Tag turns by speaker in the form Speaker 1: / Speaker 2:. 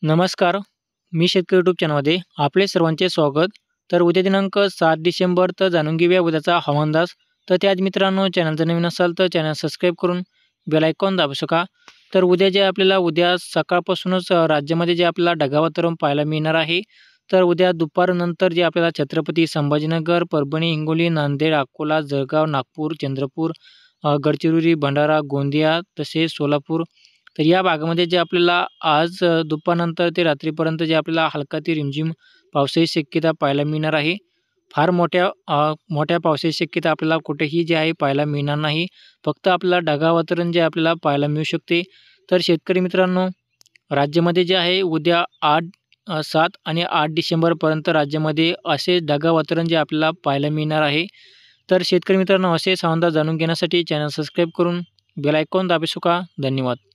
Speaker 1: नमस्कार. मी शेतकरी यूट्यूब चॅनलमध्ये आपले सर्वांचे स्वागत. तर उद्या दिनांक 7 डिसेंबर तर जाणून घेऊया उद्याचा हवामान अंदाज. तर त्याआधी मित्रांनो चॅनल जर नवीन असाल तर चॅनल सबस्क्राईब करून बेल आयकॉन दाबू शका. तर उद्या जे आपल्याला उद्या सकाळपासूनच राज्यामध्ये जे आपल्याला ढगाळ वातावरण पाहायला मिळणार आहे. तर उद्या दुपारनंतर जे आपल्याला छत्रपती संभाजीनगर, परभणी, हिंगोली, नांदेड, अकोला, जळगाव, नागपूर, चंद्रपूर, गडचिरोली, भंडारा, गोंदिया तसेच सोलापूर तर या भागामध्ये जे आपल्याला आज दुपारनंतर ते रात्रीपर्यंत जे आपल्याला हलका ते रिमझिम पावसाची शक्यता पाहायला मिळणार आहे. फार मोठ्या पावसाची शक्यता आपल्याला कुठेही जे आहे पाहायला मिळणार नाही. फक्त आपल्याला ढगाळ वातावरण जे आपल्याला पाहायला मिळू शकते. तर शेतकरी मित्रांनो, राज्यामध्ये जे आहे उद्या 7 आणि 8 डिसेंबरपर्यंत राज्यामध्ये असे ढगाळ वातावरण जे आपल्याला पाहायला मिळणार आहे. तर शेतकरी मित्रांनो, असे हवामान जाणून घेण्यासाठी चॅनल सबस्क्राईब करून बेल आयकॉन दाबू शका. धन्यवाद.